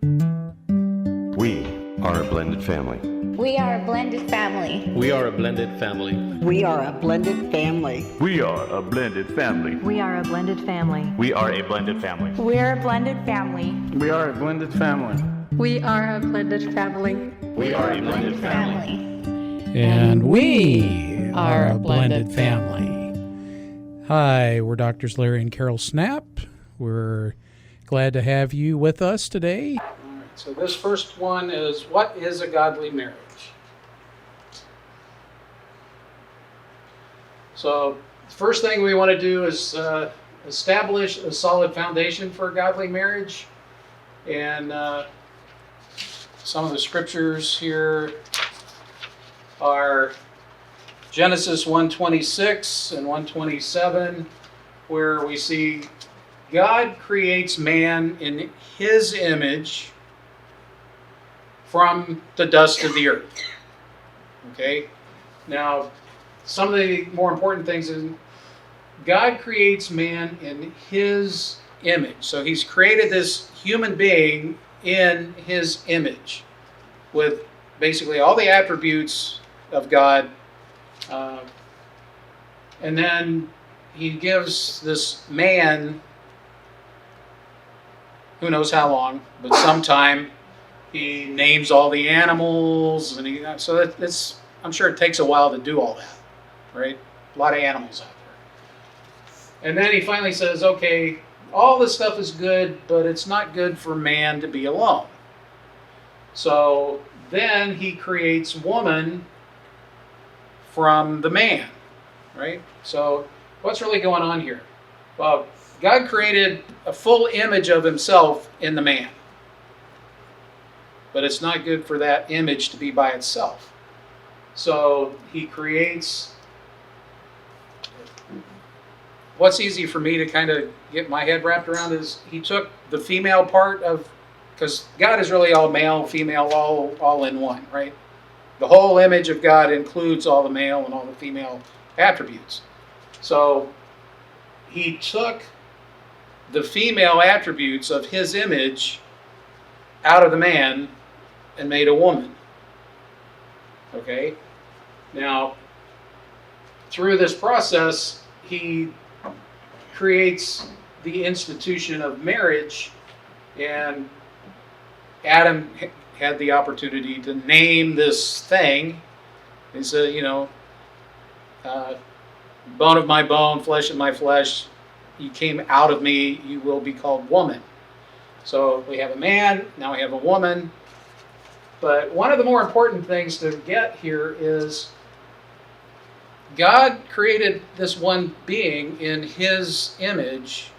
We are a blended family. We are a blended family. We are a blended family. We are a blended family. We are a blended family. We are a blended family. We are a blended family. We're a blended family. We are a blended family. We are a blended family. We are a blended family. And we are a blended family. Hi, we're Doctors Larry and Carol Snap. We're glad to have you with us today. All right, so this first one is, what is a godly marriage? So the first thing we want to do is establish a solid foundation for a godly marriage. And some of the scriptures here are Genesis 1:26 and 1:27, where we see God creates man in his image from the dust of the earth. Okay? Now, some of the more important things is God creates man in his image. So he's created this human being in his image with basically all the attributes of God. And then he gives this man, who knows how long, but sometime, he names all the animals, and so that's, I'm sure it takes a while to do all that, right? A lot of animals out there. And then he finally says, okay, all this stuff is good, but it's not good for man to be alone. So then he creates woman from the man, right? So what's really going on here? Well, God created a full image of himself in the man. But it's not good for that image to be by itself. So he creates, what's easy for me to kind of get my head wrapped around is he took the female part of, because God is really all male, female, all in one, right? The whole image of God includes all the male and all the female attributes. So he took the female attributes of his image out of the man and made a woman. Okay? Now, through this process, he creates the institution of marriage, and Adam had the opportunity to name this thing. He said, bone of my bone, flesh of my flesh, you came out of me, you will be called woman. So we have a man, now we have a woman. But one of the more important things to get here is God created this one being in his image,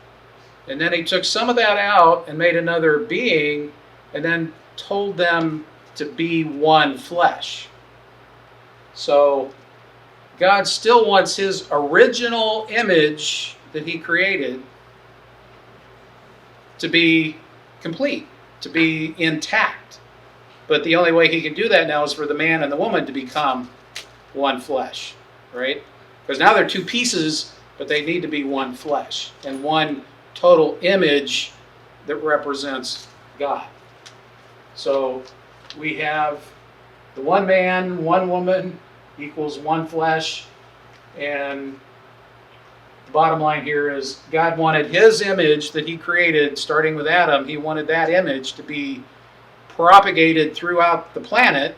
and then he took some of that out and made another being, and then told them to be one flesh. So God still wants his original image that he created to be complete, to be intact. But the only way he can do that now is for the man and the woman to become one flesh, right? Because now they're two pieces, but they need to be one flesh and one total image that represents God. So we have the one man, one woman equals one flesh, and the bottom line here is God wanted his image that he created, starting with Adam, he wanted that image to be propagated throughout the planet,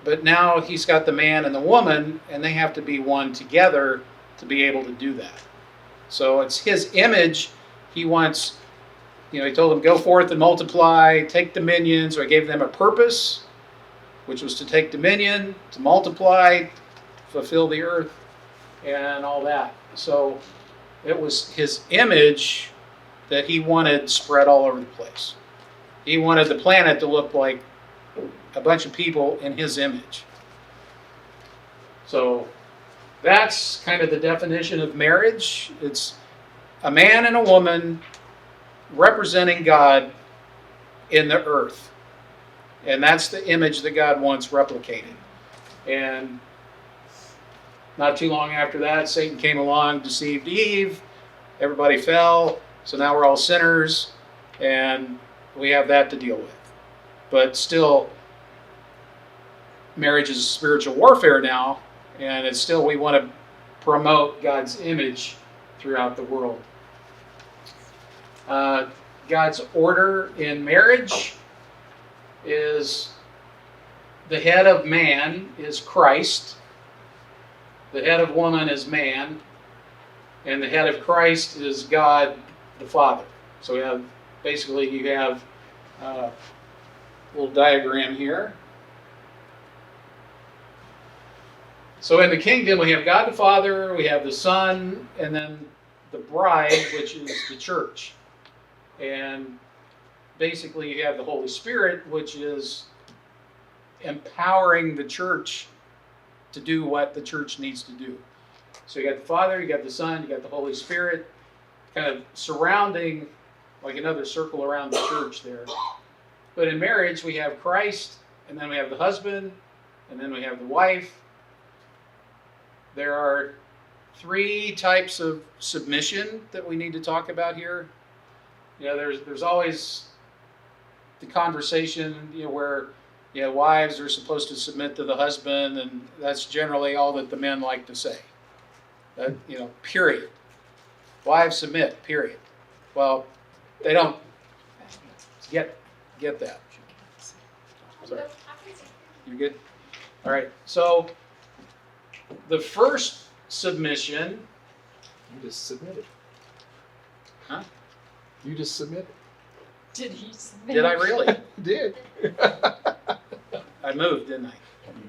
but now he's got the man and the woman, and they have to be one together to be able to do that. So it's his image. He wants, he told them, go forth and multiply, take dominion. So I gave them a purpose, which was to take dominion, to multiply, fulfill the earth, and all that. So it was his image that he wanted spread all over the place. He wanted the planet to look like a bunch of people in his image. So that's kind of the definition of marriage. It's a man and a woman representing God in the earth. And that's the image that God wants replicated. And not too long after that, Satan came along, deceived Eve. Everybody fell. So now we're all sinners. and we have that to deal with. But still, marriage is spiritual warfare now, and it's still, we want to promote God's image throughout the world. God's order in marriage is the head of man is Christ, the head of woman is man, and the head of Christ is God the Father. So we have, basically you have a little diagram here. So in the kingdom we have God the Father, we have the Son, and then the bride, which is the church. And basically you have the Holy Spirit, which is empowering the church to do what the church needs to do. So you got the Father, you got the Son, you got the Holy Spirit, kind of surrounding like another circle around the church there. But in marriage we have Christ, and then we have the husband, and then we have the wife. There are 3 types of submission that we need to talk about here. You know, there's always the conversation, you know, where wives are supposed to submit to the husband, and that's generally all that the men like to say. That, period. Wives submit, period. Well, they don't get that. Sorry. You good? All right. So the first submission. You just submitted. Huh? You just submitted. Did he submit? Did I really? You did. I moved, didn't I?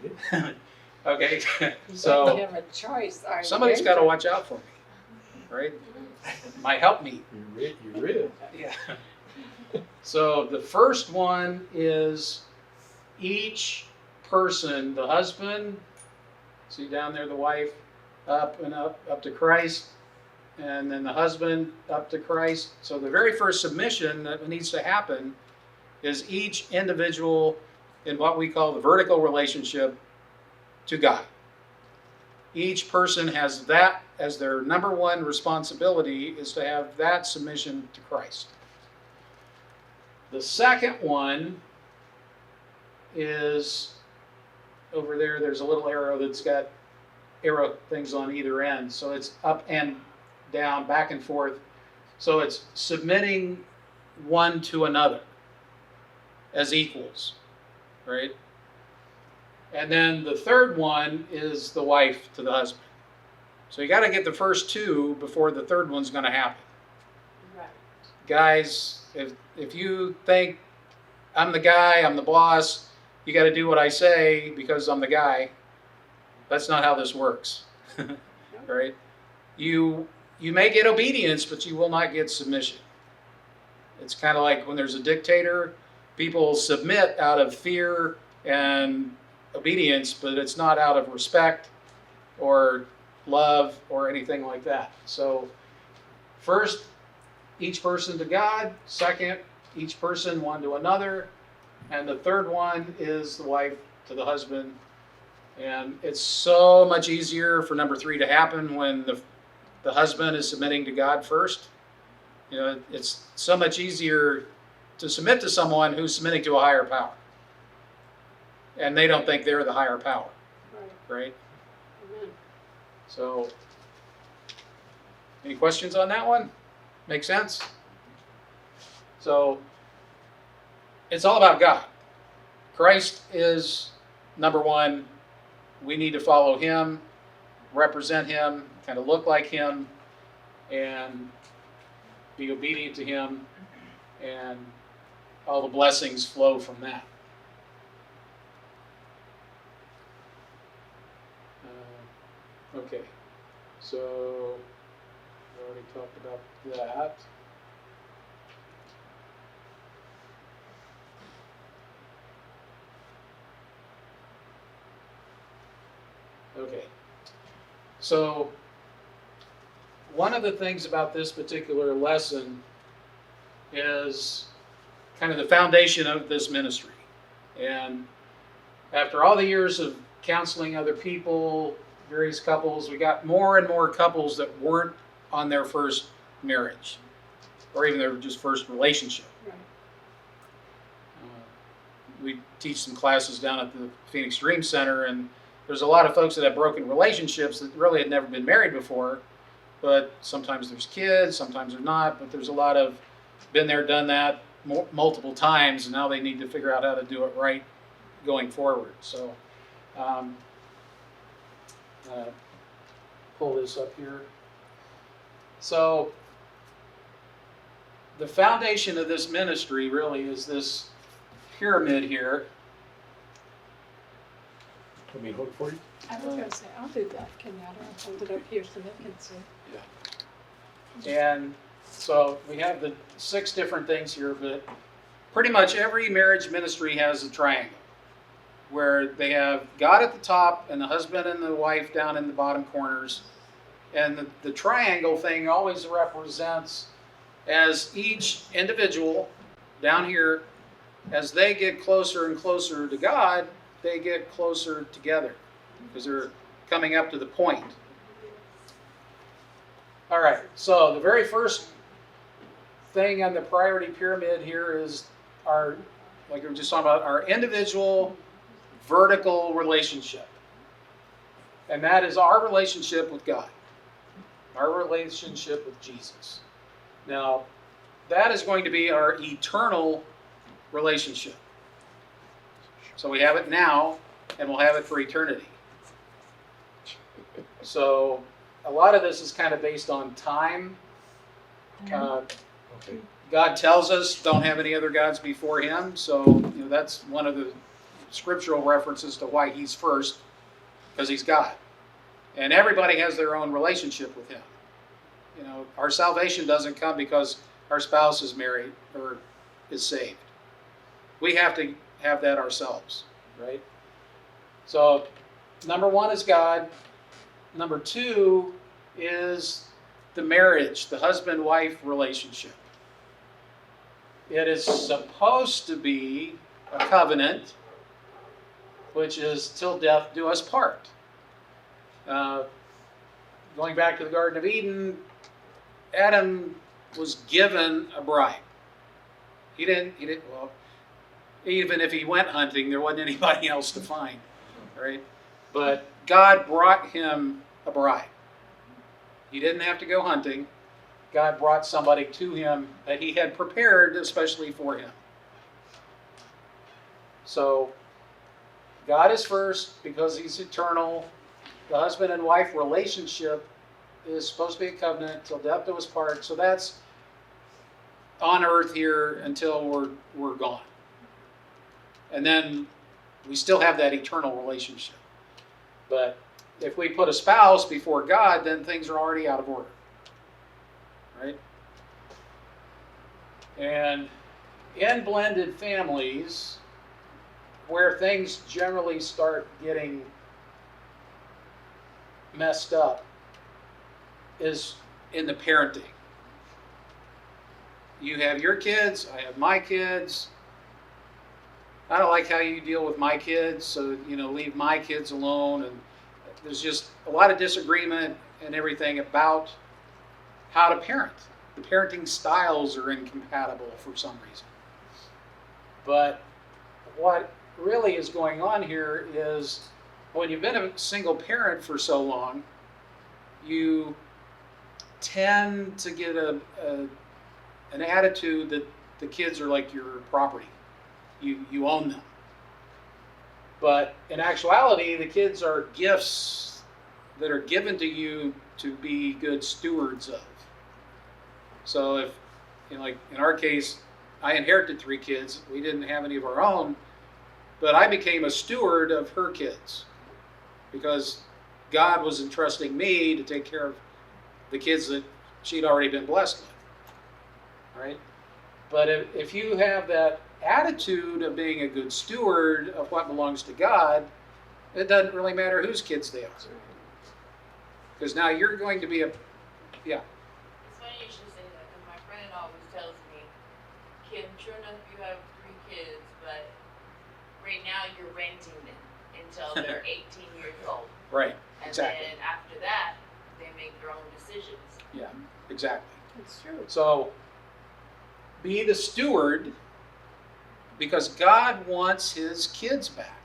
You did. Okay. You So have a choice. Are you somebody's going got to to- watch out for me, right? My helpmeet. You read. Yeah. So the first one is each person, the husband, see down there the wife, up and up to Christ, and then the husband up to Christ. So the very first submission that needs to happen is each individual in what we call the vertical relationship to God. Each person has that as their number one responsibility, is to have that submission to Christ. The second one is over there. There's a little arrow that's got arrow things on either end. So it's up and down, back and forth. So it's submitting one to another as equals, right? And then the third one is the wife to the husband. So you got to get the first 2 before the third one's going to happen. Right. Guys, if you think I'm the guy, I'm the boss, you got to do what I say because I'm the guy. That's not how this works, right? You may get obedience, but you will not get submission. It's kind of like when there's a dictator, people submit out of fear and obedience, but it's not out of respect or love or anything like that. So first, each person to God. Second, each person one to another. And the third one is the wife to the husband. And it's so much easier for number 3 to happen when the husband is submitting to God first. It's so much easier to submit to someone who's submitting to a higher power. And they don't think they're the higher power, right? Amen. So, any questions on that one? Make sense? So, it's all about God. Christ is number 1. We need to follow Him, represent Him, kind of look like Him, and be obedient to Him, and all the blessings flow from that. Okay, so we already talked about that. Okay, so one of the things about this particular lesson is kind of the foundation of this ministry. And after all the years of counseling other people, various couples, we got more and more couples that weren't on their first marriage or even their just first relationship. we teach some classes down at the Phoenix Dream Center, and there's a lot of folks that have broken relationships that really had never been married before, but sometimes there's kids, sometimes they're not, but there's a lot of been there, done that multiple times, and now they need to figure out how to do it right going forward. So, pull this up here. So, the foundation of this ministry really is this pyramid here. Let me hold it for you. I was going to say, I'll do that, Kenyatta. I'll hold it up here so they can see. And so we have the 6 different things here, but pretty much every marriage ministry has a triangle where they have God at the top and the husband and the wife down in the bottom corners. And the triangle thing always represents as each individual down here, as they get closer and closer to God, they get closer together because they're coming up to the point. All right, so the very first thing on the priority pyramid here is our, like we were just talking about, our individual vertical relationship. And that is our relationship with God, our relationship with Jesus. Now, that is going to be our eternal relationship. So we have it now, and we'll have it for eternity. So a lot of this is kind of based on time. God tells us don't have any other gods before him, so that's one of the scriptural references to why he's first, because he's God. And everybody has their own relationship with him. Our salvation doesn't come because our spouse is married or is saved. We have to have that ourselves, right? So, number 1 is God. Number 2 is the marriage, the husband-wife relationship. It is supposed to be a covenant, which is till death do us part. Going back to the Garden of Eden, Adam was given a bride. He didn't, well, even if he went hunting, there wasn't anybody else to find, right? But God brought him a bride. He didn't have to go hunting. God brought somebody to him that he had prepared especially for him. So, God is first because he's eternal. The husband and wife relationship is supposed to be a covenant till death do us part. So that's on earth here until we're gone. And then we still have that eternal relationship. But if we put a spouse before God, then things are already out of order. Right? And in blended families, where things generally start getting messed up is in the parenting. You have your kids, I have my kids. I don't like how you deal with my kids, so leave my kids alone. And there's just a lot of disagreement and everything about how to parent. The parenting styles are incompatible for some reason. But what really is going on here is when you've been a single parent for so long, you tend to get an attitude that the kids are like your property. You own them. But in actuality, the kids are gifts that are given to you to be good stewards of. So if, like in our case, I inherited 3 kids. We didn't have any of our own, but I became a steward of her kids because God was entrusting me to take care of the kids that she'd already been blessed with. Right? But if you have that attitude of being a good steward of what belongs to God, it doesn't really matter whose kids they are. Because now you're going to be It's funny you should say that, because my friend always tells me, Kim, sure enough you have 3 kids, but right now you're renting them until they're 18 years old. Right, And exactly. then after that, they make their own decisions. Yeah, exactly. It's true. So, be the steward, because God wants his kids back.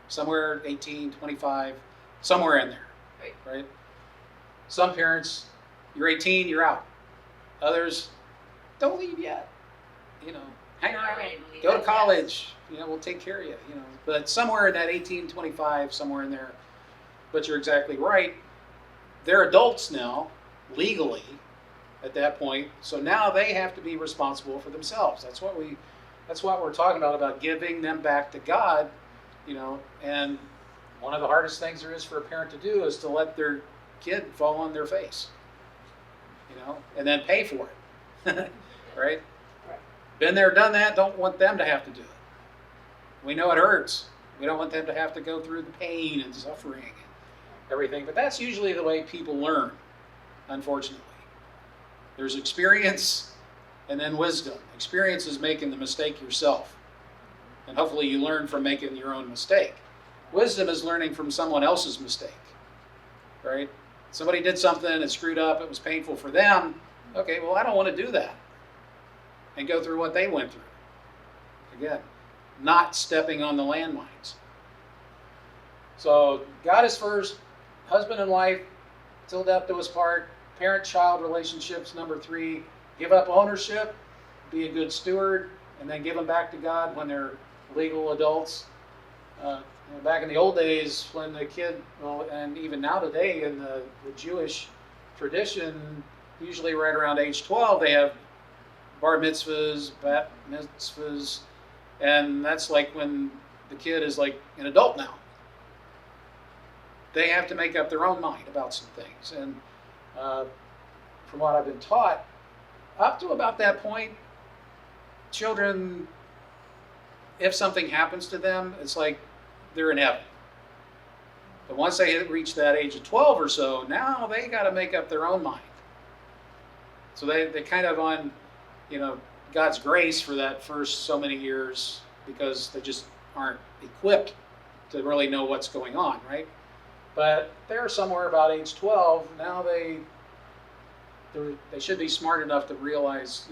Somewhere 18, 25, somewhere in there, right? Some parents, you're 18, you're out. Others, don't leave yet. Hang around, go to college, we'll take care of you, But somewhere in that 18, 25, somewhere in there. But you're exactly right. They're adults now, legally, at that point. So now they have to be responsible for themselves. That's what we're talking about giving them back to God, And one of the hardest things there is for a parent to do is to let their kid fall on their face, and then pay for it, right? Been there, done that, don't want them to have to do it. We know it hurts. We don't want them to have to go through the pain and suffering and everything, but that's usually the way people learn, unfortunately. There's experience and then wisdom. Experience is making the mistake yourself, and hopefully you learn from making your own mistake. Wisdom is learning from someone else's mistake, right? Somebody did something, it screwed up, it was painful for them. Okay, well, I don't want to do that and go through what they went through. Again, not stepping on the landmines. So God is first, husband and wife, till death do us part, parent-child relationships, number 3, give up ownership, be a good steward, and then give them back to God when they're legal adults. Back in the old days when the kid, and even now today in the Jewish tradition, usually right around age 12, they have bar mitzvahs, bat mitzvahs, and that's like when the kid is like an adult now. They have to make up their own mind about some things. And from what I've been taught, up to about that point, children, if something happens to them, it's like they're in heaven. But once they reach that age of 12 or so, now they got to make up their own mind. So they kind of on, God's grace for that first so many years, because they just aren't equipped to really know what's going on, right? But they're somewhere about age 12. Now they should be smart enough to realize,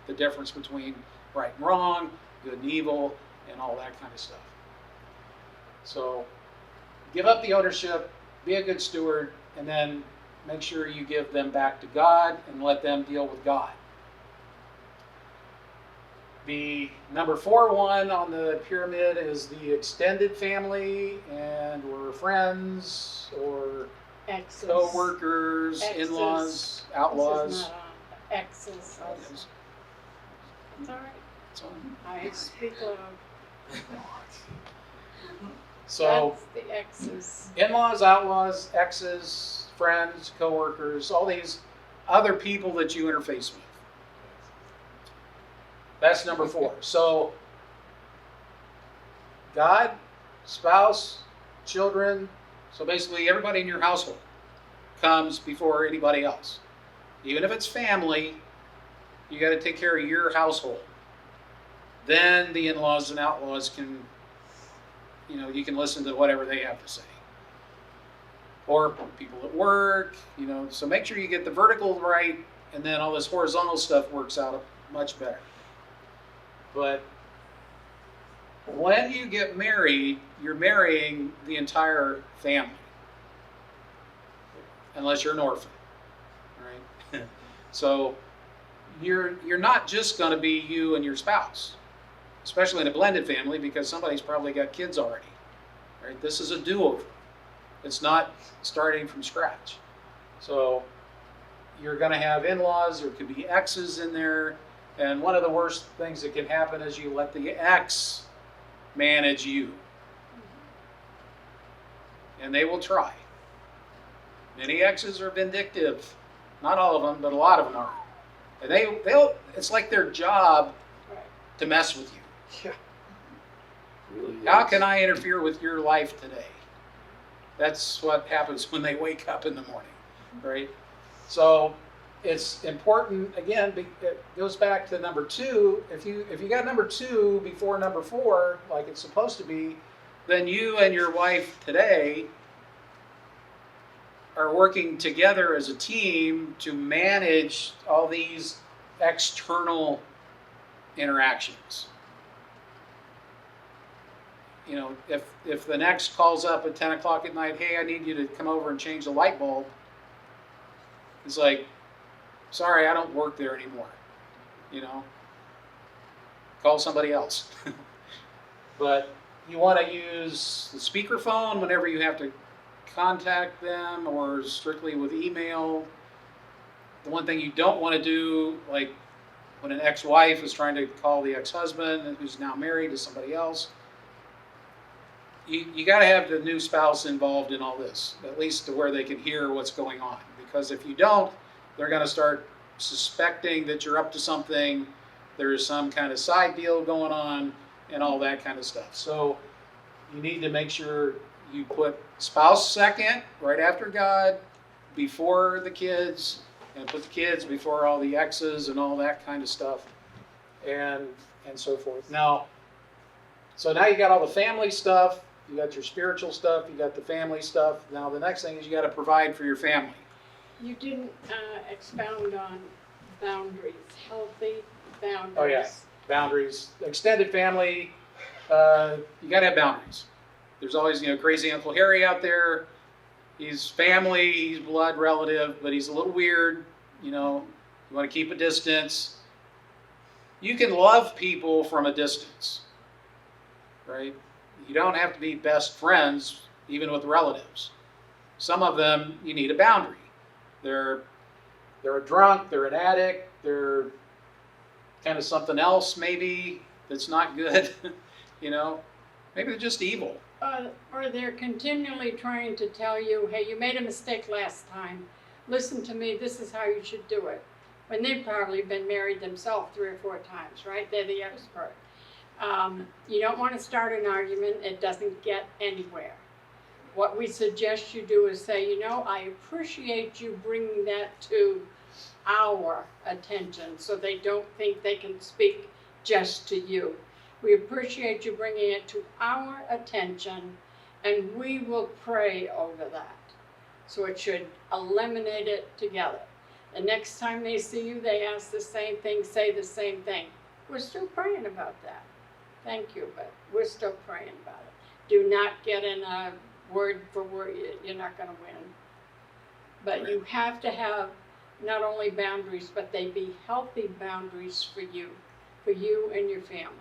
the difference between right and wrong, good and evil, and all that kind of stuff. So give up the ownership, be a good steward, and then make sure you give them back to God and let them deal with God. The number 4 one on the pyramid is the extended family, and we're friends or Exes. co-workers, Exes. in-laws, outlaws. This is not on. Exes. Yes. It's all right. It's on. I speak loud. So That's the X's. in-laws, outlaws, exes, friends, co-workers, all these other people that you interface with. That's number 4. So God, spouse, children, so basically everybody in your household comes before anybody else. Even if it's family, you got to take care of your household. Then the in-laws and outlaws can, you can listen to whatever they have to say. Or people at work, so make sure you get the vertical right, and then all this horizontal stuff works out much better. But when you get married, you're marrying the entire family. Unless you're an orphan, right? So you're not just going to be you and your spouse, especially in a blended family, because somebody's probably got kids already, right? This is a do-over. It's not starting from scratch. So you're going to have in-laws, there could be exes in there, and one of the worst things that can happen is you let the ex manage you. And they will try. Many exes are vindictive. Not all of them, but a lot of them are. And they'll it's like their job to mess with you. Really How is. can I interfere with your life today? That's what happens when they wake up in the morning, right? So it's important, again, it goes back to number 2. If you got number 2 before number 4, like it's supposed to be, then you and your wife today are working together as a team to manage all these external interactions. you know, if the next calls up at 10 o'clock at night, hey, I need you to come over and change the light bulb, it's like, sorry, I don't work there anymore, you know, call somebody else. But you want to use the speakerphone whenever you have to contact them, or strictly with email. The one thing you don't want to do, like when an ex-wife is trying to call the ex-husband who's now married to somebody else, you got to have the new spouse involved in all this, at least to where they can hear what's going on. Because if you don't, they're going to start suspecting that you're up to something, there's some kind of side deal going on, and all that kind of stuff. So you need to make sure you put spouse second, right after God, before the kids, and put the kids before all the exes and all that kind of stuff, and so forth. Now, so now you got all the family stuff, you got your spiritual stuff, you got the family stuff. Now the next thing is you got to provide for your family. You didn't expound on boundaries, healthy boundaries. Oh yeah, boundaries. Extended family, you got to have boundaries. There's always, you know, crazy Uncle Harry out there. He's family, he's blood relative, but he's a little weird. You know, you want to keep a distance. You can love people from a distance, right? You don't have to be best friends, even with relatives. Some of them, you need a boundary. They're a drunk, they're an addict, they're kind of something else maybe that's not good, you know? Maybe they're just evil. Or they're continually trying to tell you, hey, you made a mistake last time. Listen to me, this is how you should do it. When they've probably been married themselves 3 or 4 times, right? They're the expert. You don't want to start an argument. It doesn't get anywhere. What we suggest you do is say, you know, I appreciate you bringing that to our attention so they don't think they can speak just to you. We appreciate you bringing it to our attention, and we will pray over that. So it should eliminate it together. The next time they see you, they ask the same thing, say the same thing. We're still praying about that. Thank you, but we're still praying about it. Do not get in a word for word. You're not going to win. But right. You have to have not only boundaries, but they be healthy boundaries for you and your family.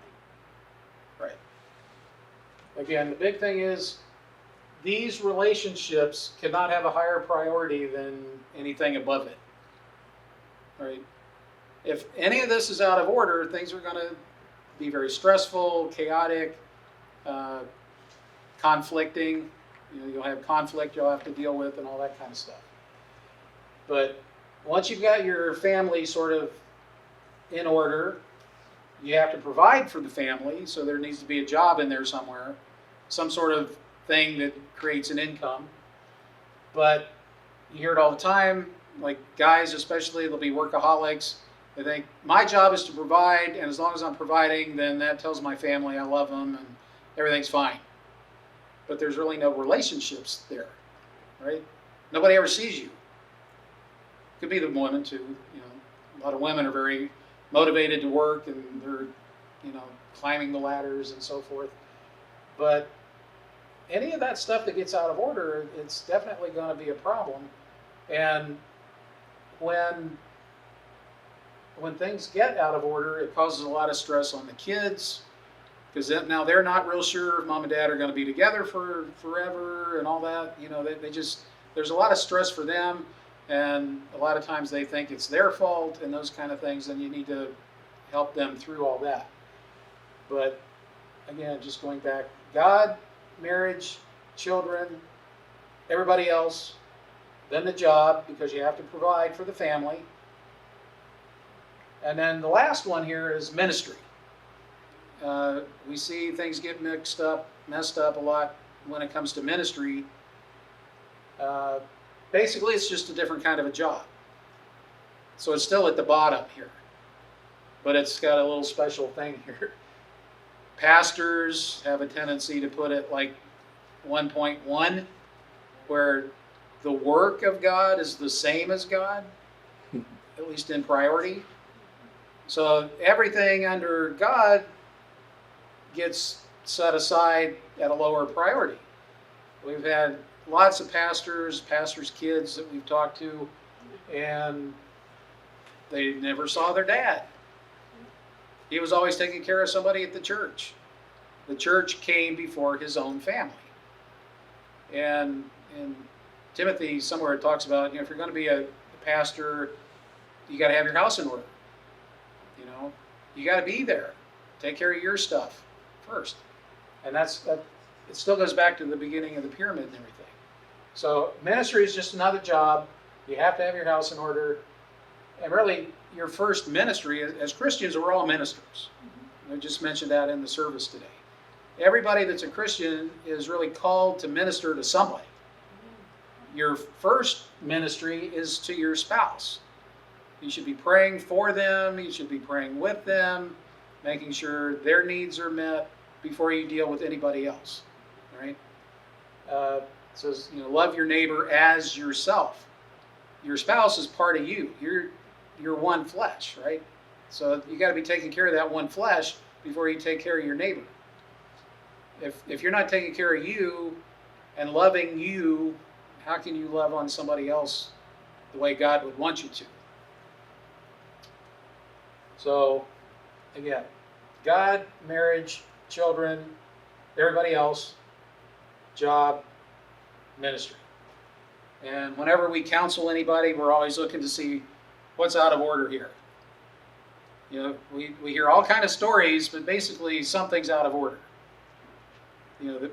Right. Again, the big thing is these relationships cannot have a higher priority than anything above it. Right? If any of this is out of order, things are going to be very stressful, chaotic, conflicting. You know, you'll have conflict you'll have to deal with and all that kind of stuff. But once you've got your family sort of in order, you have to provide for the family, so there needs to be a job in there somewhere, some sort of thing that creates an income. But you hear it all the time, like guys especially, they'll be workaholics. They think, my job is to provide, and as long as I'm providing, then that tells my family I love them and everything's fine. But there's really no relationships there, right? Nobody ever sees you. Could be the women too, you know. A lot of women are very motivated to work and they're, you know, climbing the ladders and so forth. But any of that stuff that gets out of order, it's definitely going to be a problem. And when things get out of order, it causes a lot of stress on the kids, because now they're not real sure if mom and dad are going to be together for forever and all that. You know, they just, there's a lot of stress for them, and a lot of times they think it's their fault and those kind of things, and you need to help them through all that. But again, just going back, God, marriage, children, everybody else, then the job, because you have to provide for the family. And then the last one here is ministry. We see things get messed up a lot when it comes to ministry. Basically, it's just a different kind of a job. So it's still at the bottom here, but it's got a little special thing here. Pastors have a tendency to put it like 1.1, where the work of God is the same as God, at least in priority. So everything under God gets set aside at a lower priority. We've had lots of pastors' kids that we've talked to, and they never saw their dad. He was always taking care of somebody at the church. The church came before his own family. And Timothy somewhere talks about, if you're going to be a pastor, you got to have your house in order. You got to be there. Take care of your stuff first. And that it still goes back to the beginning of the pyramid and everything. So ministry is just another job. You have to have your house in order. And really, your first ministry, as Christians, we're all ministers. I just mentioned that in the service today. Everybody that's a Christian is really called to minister to somebody. Your first ministry is to your spouse. You should be praying for them. You should be praying with them, making sure their needs are met before you deal with anybody else. Right? It says, love your neighbor as yourself. Your spouse is part of you. You're one flesh, right? So you got to be taking care of that one flesh before you take care of your neighbor. If you're not taking care of you and loving you, how can you love on somebody else the way God would want you to? So, again, God, marriage, children, everybody else, job, ministry. And whenever we counsel anybody, we're always looking to see what's out of order here. We hear all kind of stories, but basically something's out of order.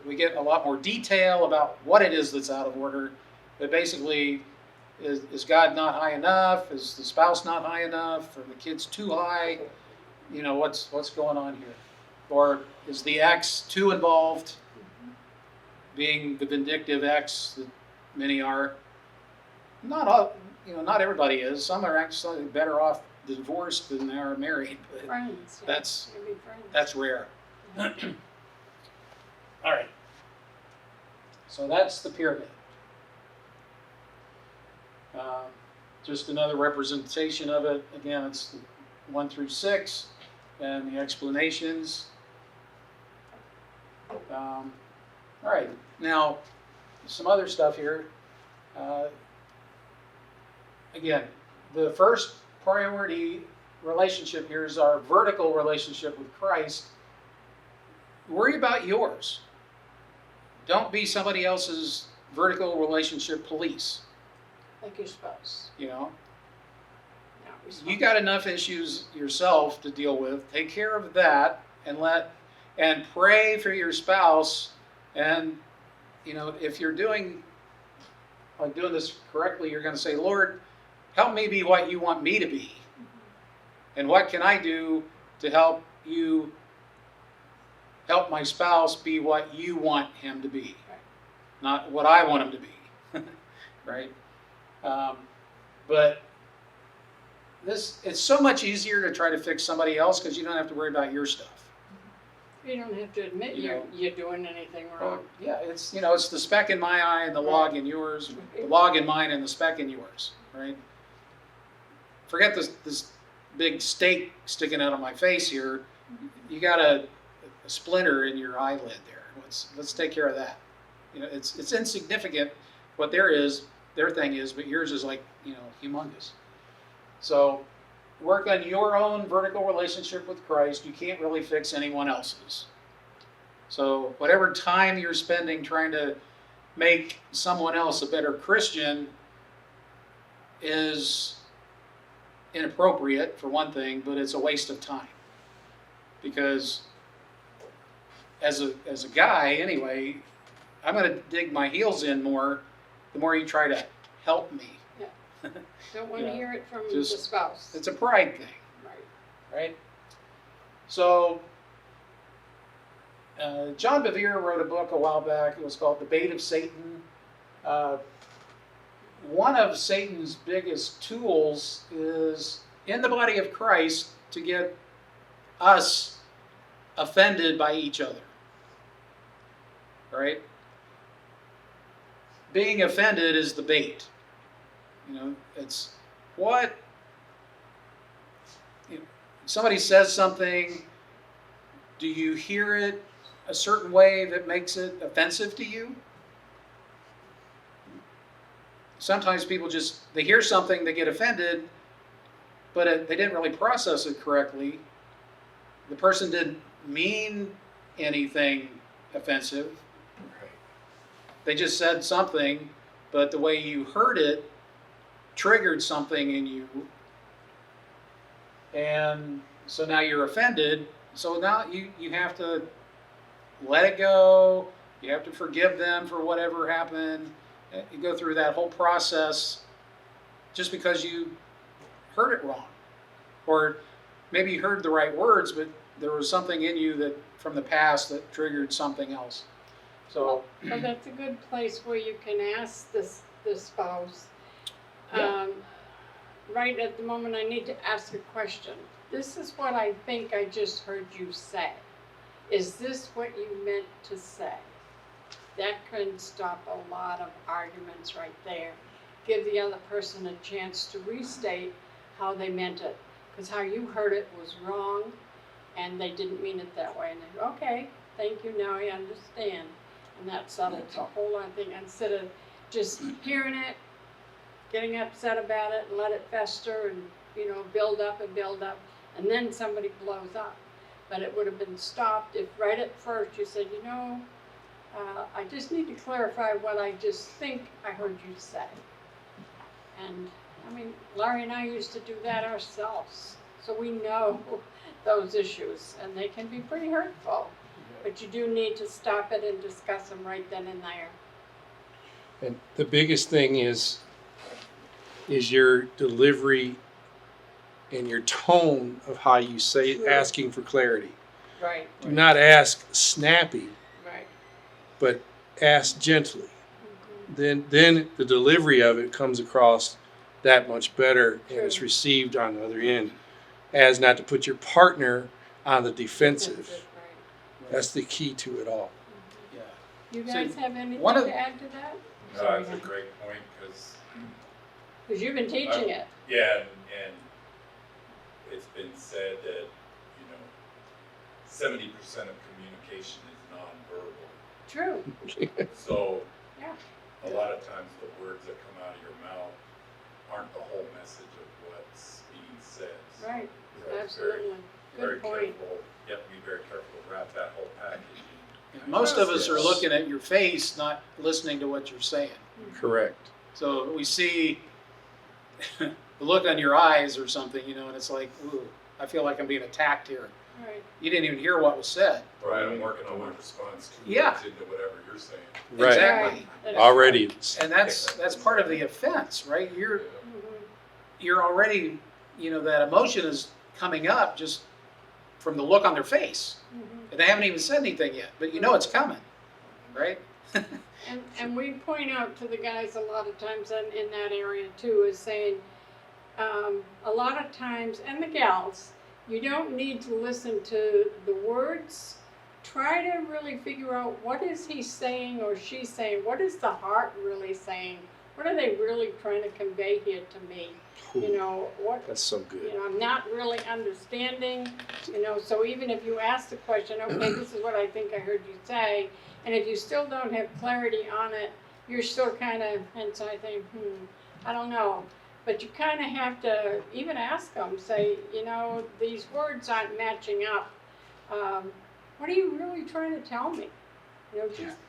We get a lot more detail about what it is that's out of order, but basically, is God not high enough? Is the spouse not high enough? Are the kids too high? What's going on here? Or is the ex too involved? Being the vindictive ex that many are. Not everybody is. Some are actually better off divorced than they are married. But Friends. Yeah. that's rare. All right. So that's the pyramid. Just another representation of it. Again, it's 1 through 6 and the explanations. All right. Now, some other stuff here. Again, the first priority relationship here is our vertical relationship with Christ. Worry about yours. Don't be somebody else's vertical relationship police. Like your spouse. You got enough issues yourself to deal with. Take care of that and pray for your spouse. And if you're doing this correctly, you're going to say, Lord, help me be what you want me to be. And what can I do to help my spouse be what you want him to be, not what I want him to be, right? But it's so much easier to try to fix somebody else because you don't have to worry about your stuff. You don't have to admit you're doing anything wrong. Yeah, it's the speck in my eye and the log in yours, the log in mine and the speck in yours, right? Forget this big stake sticking out of my face here. You got a splinter in your eyelid there. Let's take care of that. It's insignificant what their thing is, but yours is like humongous. So work on your own vertical relationship with Christ. You can't really fix anyone else's. So whatever time you're spending trying to make someone else a better Christian is inappropriate for one thing, but it's a waste of time. Because as a guy, anyway, I'm going to dig my heels in more the more you try to help me. Yeah. Don't want to hear it from the Just- spouse. It's a pride thing, Right. right? So John Bevere wrote a book a while back. It was called The Bait of Satan. One of Satan's biggest tools is in the body of Christ to get us offended by each other. Right? Being offended is the bait. It's what somebody says something. Do you hear it? a certain way that makes it offensive to you? Sometimes people they hear something, they get offended, but they didn't really process it correctly. The person didn't mean anything offensive. They just said something, but the way you heard it triggered something in you. And so now you're offended. So now you have to let it go. You have to forgive them for whatever happened. You go through that whole process just because you heard it wrong. Or maybe you heard the right words, but there was something in you that from the past that triggered something else. So that's a good place where you can ask the spouse. Yeah. Right at the moment, I need to ask a question. This is what I think I just heard you say. Is this what you meant to say? That can stop a lot of arguments right there. Give the other person a chance to restate how they meant it. Because how you heard it was wrong, and they didn't mean it that way. And they go, okay, thank you, now I understand. And that settles a whole lot of things. Instead of just hearing it, getting upset about it, and let it fester and, build up, and then somebody blows up. But it would have been stopped if right at first you said, I just need to clarify what I just think I heard you say. And Larry and I used to do that ourselves. So we know those issues, and they can be pretty hurtful. But you do need to stop it and discuss them right then and there. And the biggest thing is your delivery and your tone of how you say it, asking for clarity. Right. Do not ask snappy, Right. but ask gently. Then the delivery of it comes across that much better, and it's received on the other end, as not to put your partner on the defensive. Right. That's the key to it all. yeah. You guys have anything one of- to add to that? No, that's a great point, because Because you've been teaching it. yeah, and it's been said that 70% of communication is nonverbal. True. So Yeah. a lot of times the words that come out of your mouth aren't the whole message of what's being said. Right. So it's Absolutely. Very Good point. careful. You have to be very careful to wrap that whole package in. Most of us are looking at your face, not listening to what you're saying. Correct. So we see the look on your eyes or something, and it's like, ooh, I feel like I'm being attacked here. Right. You didn't even hear what was said. Right, I'm working on my response to Yeah. into whatever you're saying. Right. Exactly. Right. Already. And that's part of the offense, right? You're already, that emotion is coming up just from the look on their face. And they haven't even said anything yet, but it's coming, right? And we point out to the guys a lot of times in that area too, is saying a lot of times, and the gals, you don't need to listen to the words. Try to really figure out what is he saying or she saying. What is the heart really saying? What are they really trying to convey here to me? What? That's so good. I'm not really understanding. So even if you ask the question, okay, this is what I think I heard you say, and if you still don't have clarity on it, you're still kind of inside thinking, I don't know. But you kind of have to even ask them, say, these words aren't matching up. What are you really trying to tell me?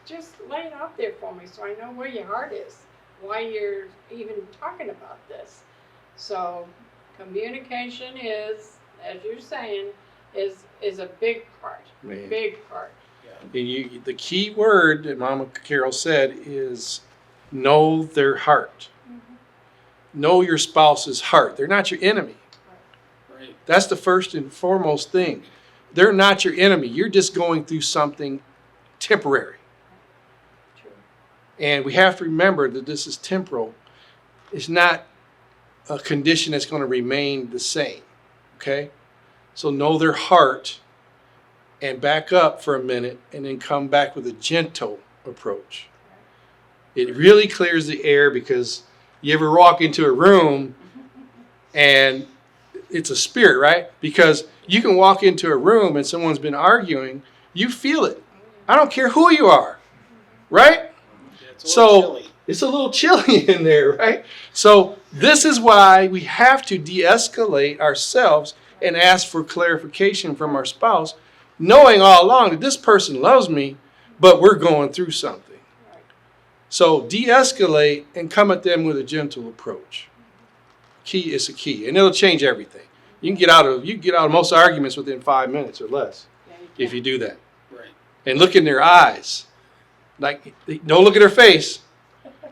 Just lay it out there for me so I know where your heart is, why you're even talking about this. So communication is, as you're saying, is a big part, Man. big part. And the key word that Mama Carol said is know their heart. Know your spouse's heart. They're not your enemy. Right. That's the first and foremost thing. They're not your enemy. You're just going through something temporary. True. And we have to remember that this is temporal. It's not a condition that's going to remain the same. Okay? So know their heart and back up for a minute and then come back with a gentle approach. It really clears the air, because you ever walk into a room and it's a spirit, right? Because you can walk into a room and someone's been arguing, you feel it. I don't care who you are, right? It's a little chilly. It's a little chilly in there, right? So this is why we have to de-escalate ourselves and ask for clarification from our spouse, knowing all along that this person loves me, but we're going through something. So de-escalate and come at them with a gentle approach. Key is a key, and it'll change everything. You can get out of most arguments within 5 minutes or less if you do that. Right. And look in their eyes. Like, don't look at their face.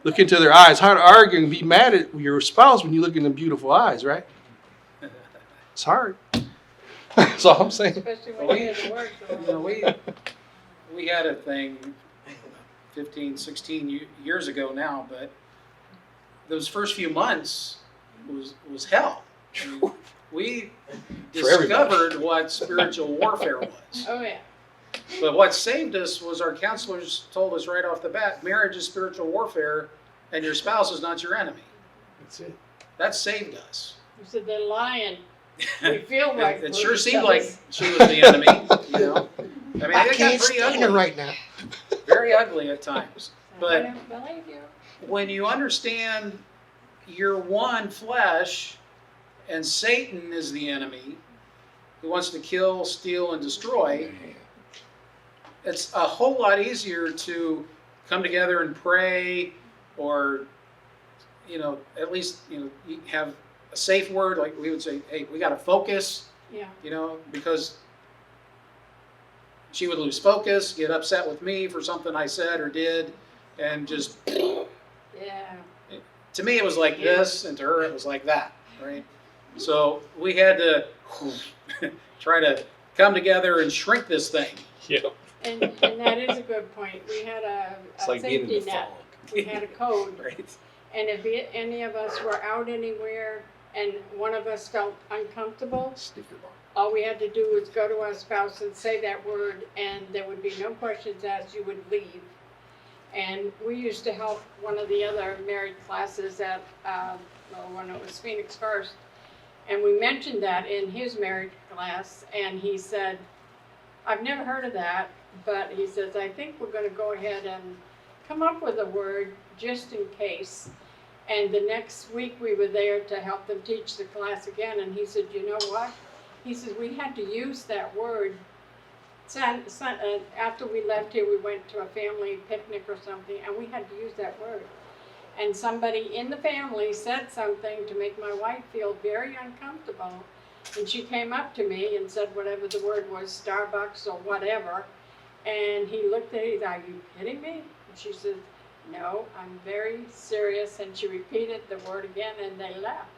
Look into their eyes. Hard to argue and be mad at your spouse when you look in them beautiful eyes, right? It's hard. That's all I'm saying. Especially when you're at work. We had a thing 15, 16 years ago now, but those first few months was hell. I mean, we discovered what spiritual warfare was. Oh, yeah. But what saved us was our counselors told us right off the bat, marriage is spiritual warfare, and your spouse is not your enemy. That's it. That saved us. You said they're lying. We feel like It sure seemed like she was the enemy, you know. I mean, it got pretty ugly right now. Very ugly at times. I But don't believe you. when you understand you're one flesh and Satan is the enemy who wants to kill, steal, and destroy, it's a whole lot easier to come together and pray, or, at least, have a safe word. Like we would say, hey, we got to focus, Yeah. because she would lose focus, get upset with me for something I said or did, and just, Yeah. to me it was like this, and to her it was like that, right? So we had to try to come together and shrink this thing. Yeah. And that is a good point. We had a like being in safety the net. fog. We had a code. Right. And if any of us were out anywhere and one of us felt uncomfortable, all we had to do was go to our spouse and say that word, and there would be no questions asked. You would leave. And we used to help one of the other married classes at, when it was Phoenix First. And we mentioned that in his marriage class, and he said, I've never heard of that, but he says, I think we're going to go ahead and come up with a word just in case. And the next week we were there to help them teach the class again, and he said, you know what? He says, we had to use that word. After we left here, we went to a family picnic or something, and we had to use that word. And somebody in the family said something to make my wife feel very uncomfortable. And she came up to me and said whatever the word was, Starbucks or whatever. And he looked at it, are you kidding me? And she said, no, I'm very serious. And she repeated the word again, and they left.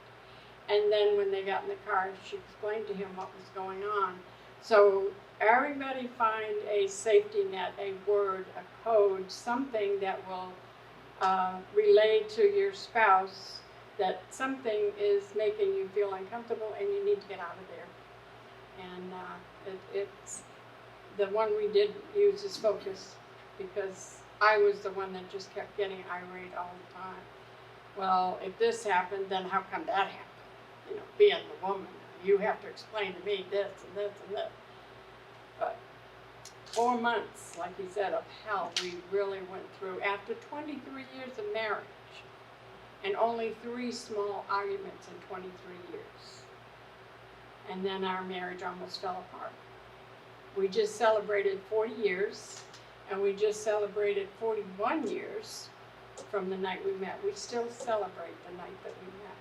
And then when they got in the car, she explained to him what was going on. So everybody find a safety net, a word, a code, something that will relay to your spouse that something is making you feel uncomfortable and you need to get out of there. And it's the one we did use is focus, because I was the one that just kept getting irate all the time. Well, if this happened, then how come that happened? Being the woman, you have to explain to me this and this and this. But 4 months, like he said, of hell we really went through after 23 years of marriage. And only 3 small arguments in 23 years. And then our marriage almost fell apart. We just celebrated 40 years, and we just celebrated 41 years from the night we met. We still celebrate the night that we met.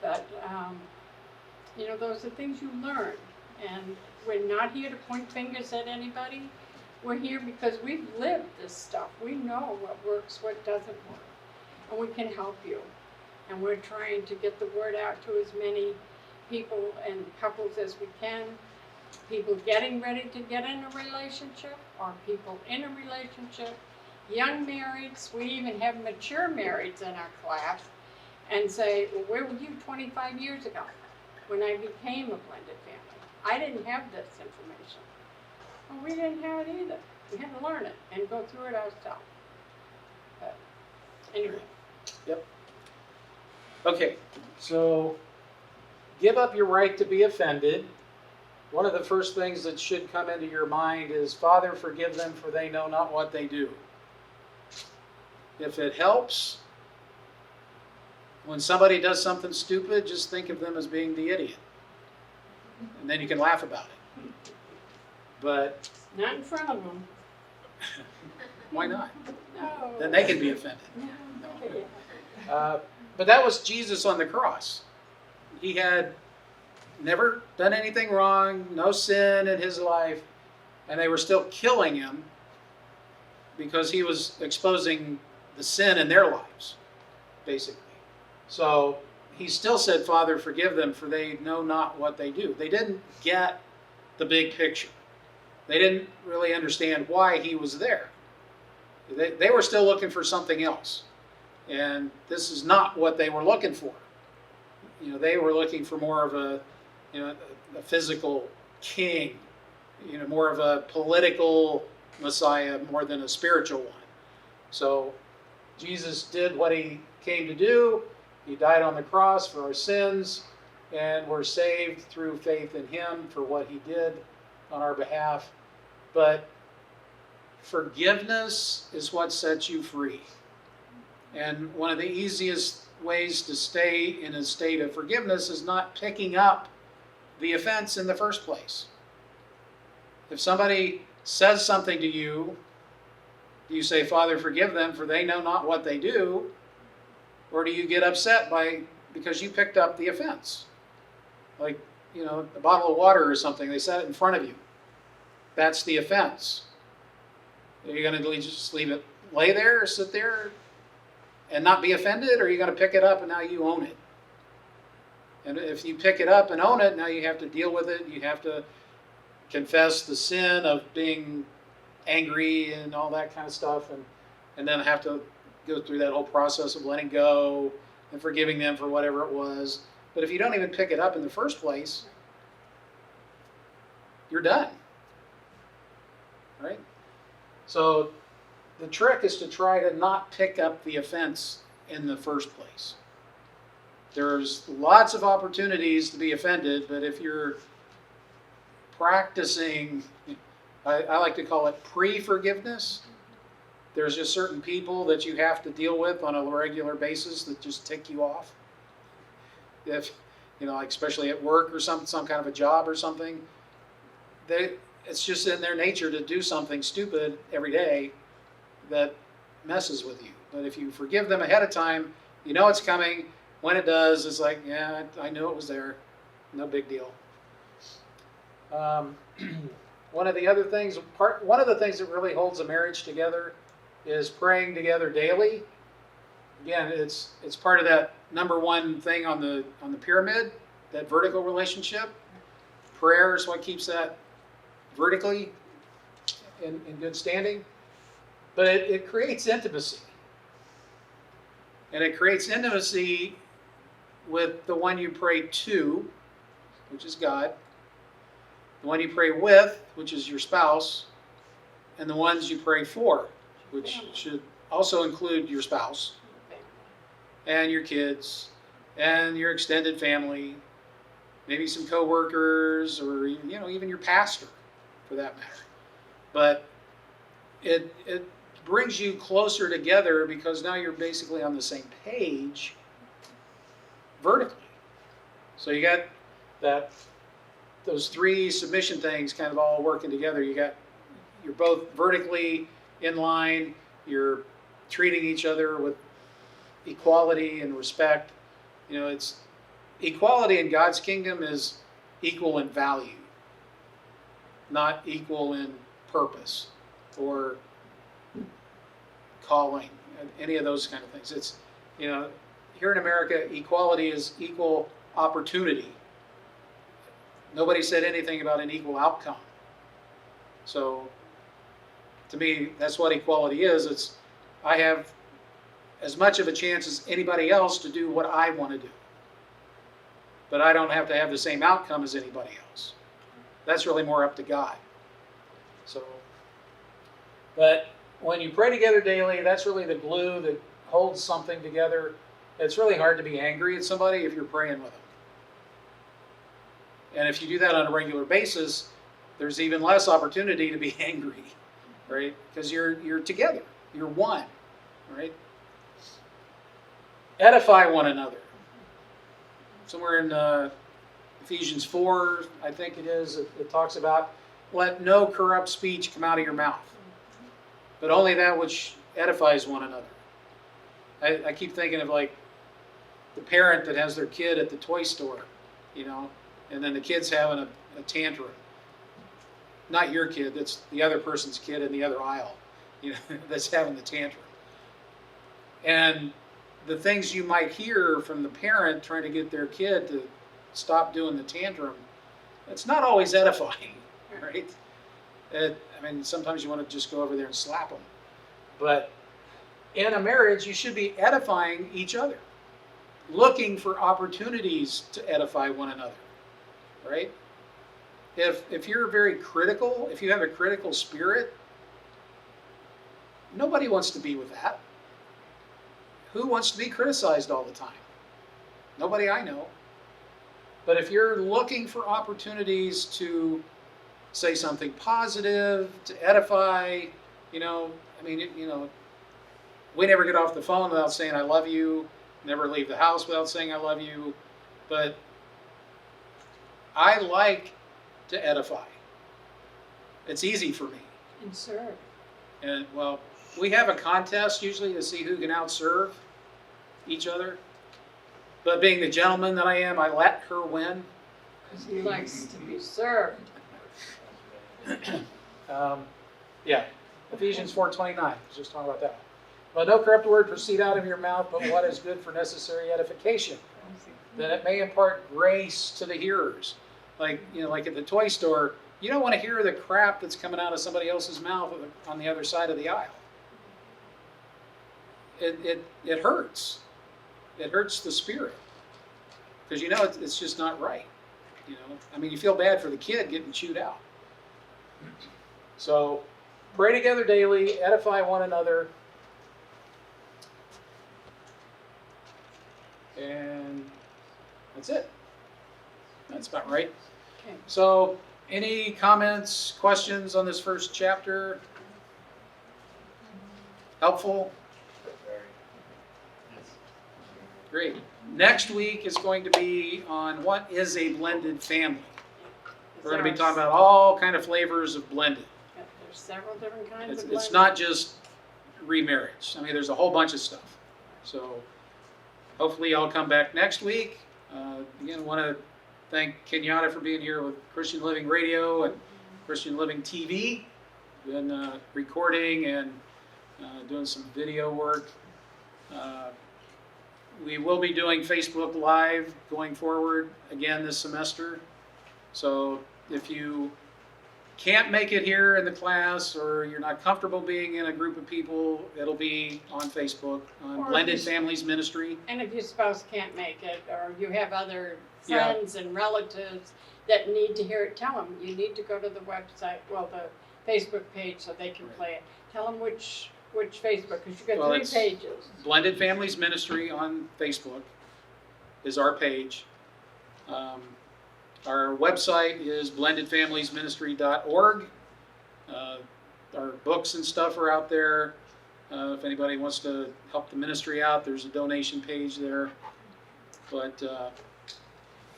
But, those are things you learn. And we're not here to point fingers at anybody. We're here because we've lived this stuff. We know what works, what doesn't work. And we can help you. And we're trying to get the word out to as many people and couples as we can. People getting ready to get in a relationship, or people in a relationship, young marrieds. We even have mature marrieds in our class, and say, well, where were you 25 years ago when I became a blended family? I didn't have this information. Well, we didn't have it either. We had to learn it and go through it ourselves. But anyway. Yep. Okay, so give up your right to be offended one of the first things that should come into your mind is, Father, forgive them, for they know not what they do. If it helps, when somebody does something stupid, just think of them as being the idiot. And then you can laugh about it. But Not in front of them. why not? No. Then they can be offended. No. But that was Jesus on the cross. He had never done anything wrong, no sin in his life, and they were still killing him because he was exposing the sin in their lives, basically. So he still said, Father, forgive them, for they know not what they do. They didn't get the big picture. They didn't really understand why he was there. They were still looking for something else. And this is not what they were looking for. They were looking for more of a physical king, more of a political Messiah more than a spiritual one. So Jesus did what he came to do. He died on the cross for our sins, and we're saved through faith in him for what he did on our behalf. But forgiveness is what sets you free. And one of the easiest ways to stay in a state of forgiveness is not picking up the offense in the first place. If somebody says something to you, do you say, Father, forgive them, for they know not what they do? Or do you get upset because you picked up the offense? Like, a bottle of water or something, they set it in front of you. That's the offense. Are you going to just leave it lay there or sit there and not be offended? Or are you going to pick it up and now you own it? And if you pick it up and own it, now you have to deal with it. You have to confess the sin of being angry and all that kind of stuff, and then have to go through that whole process of letting go and forgiving them for whatever it was. But if you don't even pick it up in the first place, you're done. Right? So the trick is to try to not pick up the offense in the first place. There's lots of opportunities to be offended, but if you're practicing, I like to call it pre-forgiveness. There's just certain people that you have to deal with on a regular basis that just tick you off. If, like especially at work or some kind of a job or something, it's just in their nature to do something stupid every day that messes with you. But if you forgive them ahead of time, you know it's coming. When it does, it's like, yeah, I knew it was there. No big deal. One of the things that really holds a marriage together is praying together daily. Again, it's part of that number one thing on the pyramid, that vertical relationship. Prayer is what keeps that vertically in good standing. But it creates intimacy. And it creates intimacy with the one you pray to, which is God, the one you pray with, which is your spouse, and the ones you pray for, which should also include your spouse and your kids and your extended family, maybe some coworkers, or even your pastor, for that matter. But it brings you closer together because now you're basically on the same page vertically. So you got those three submission things kind of all working together. You're both vertically in line. You're treating each other with equality and respect. It's equality in God's kingdom is equal in value, not equal in purpose or calling, any of those kind of things. It's, here in America, equality is equal opportunity. Nobody said anything about an equal outcome. So, to me, that's what equality is. I have as much of a chance as anybody else to do what I want to do. But I don't have to have the same outcome as anybody else. That's really more up to God. But when you pray together daily, that's really the glue that holds something together. It's really hard to be angry at somebody if you're praying with them. And if you do that on a regular basis, there's even less opportunity to be angry, right? Because you're together, you're one, right? Edify one another. Somewhere in Ephesians 4, I think it is, it talks about, let no corrupt speech come out of your mouth, but only that which edifies one another. I keep thinking of like the parent that has their kid at the toy store, you know, and then the kid's having a tantrum. Not your kid, that's the other person's kid in the other aisle, you know, that's having the tantrum. And the things you might hear from the parent trying to get their kid to stop doing the tantrum, it's not always edifying, right? I mean, sometimes you want to just go over there and slap them. But in a marriage, you should be edifying each other, looking for opportunities to edify one another, right? If you're very critical, if you have a critical spirit, nobody wants to be with that. Who wants to be criticized all the time? Nobody I know. But if you're looking for opportunities to say something positive, to edify, you know, I mean, you know, we never get off the phone without saying I love you, never leave the house without saying I love you, but I like to edify. It's easy for me. And serve. And well, we have a contest usually to see who can outserve each other. But being the gentleman that I am, I let her win. Because he likes to be served. Yeah, Ephesians 4:29. Just talking about that. Let no corrupt word proceed out of your mouth, but what is good for necessary edification, that it may impart grace to the hearers. Like, you know, like at the toy store, you don't want to hear the crap that's coming out of somebody else's mouth on the other side of the aisle. It hurts. It hurts the spirit, because you know it's just not right. You know, I mean, you feel bad for the kid getting chewed out. So, pray together daily, edify one another, and that's it. That's about right. Okay. So, any comments, questions on this first chapter? Helpful? Great. Next week is going to be on what is a blended family. We're going to be talking about all kind of flavors of blended. There's several different kinds of blended. It's not just remarriage. I mean, there's a whole bunch of stuff. So hopefully I'll come back next week. Again, I want to thank Kenyatta for being here with Christian Living Radio and Christian Living TV. Been recording and doing some video work. We will be doing Facebook Live going forward again this semester. So if you can't make it here in the class, or you're not comfortable being in a group of people, it'll be on Facebook, on Blended Families Ministry. And if your spouse can't make it, or you have other friends and relatives that need to hear it, tell them. You need to go to the website, well, the Facebook page, so they can play it. Tell them which Facebook, because you've got 3 pages. Blended Families Ministry on Facebook is our page. Our website is blendedfamiliesministry.org. Our books and stuff are out there. If anybody wants to help the ministry out, there's a donation page there. But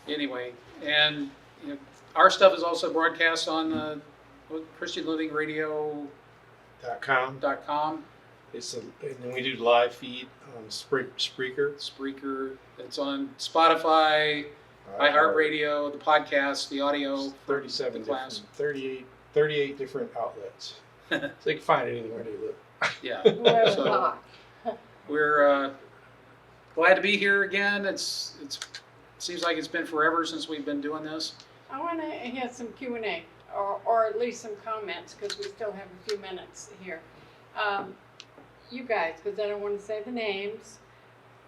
anyway, and you know, our stuff is also broadcast on Christian Living Radio. .com. And then we do live feed on Spreaker. It's on Spotify, iHeartRadio, the podcast, the audio. 37 the class. 38 different outlets. So you can find it anywhere you live. Yeah. So we're glad to be here again. It seems like it's been forever since we've been doing this. I want to have some Q&A. Or at least some comments, because we still have a few minutes here. You guys, because I don't want to say the names,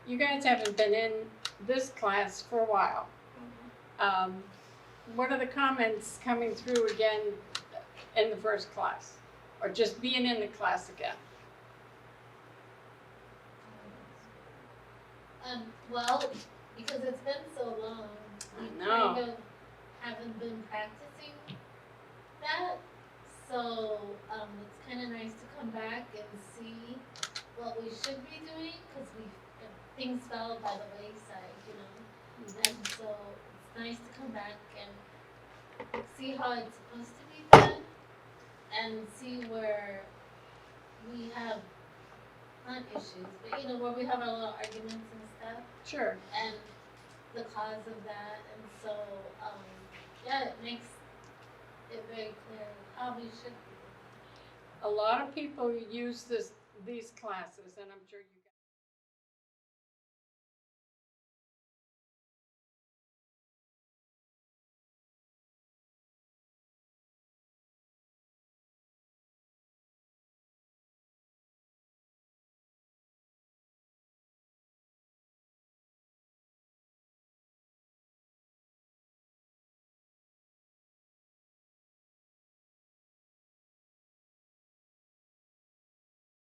you guys haven't been in this class for a while. What are the comments coming through again in the first class? Or just being in the class again? Well, because it's been so long, I know. kind of haven't been practicing that. So it's kind of nice to come back and see what we should be doing, because things fell by the wayside, you know. And so it's nice to come back and see how it's supposed to be done, and see where we have, not issues, but you know, where we have our little arguments and stuff, Sure. and the cause of that. And so, yeah, it makes it very clear how we should be. A lot of people use these classes, and I'm sure you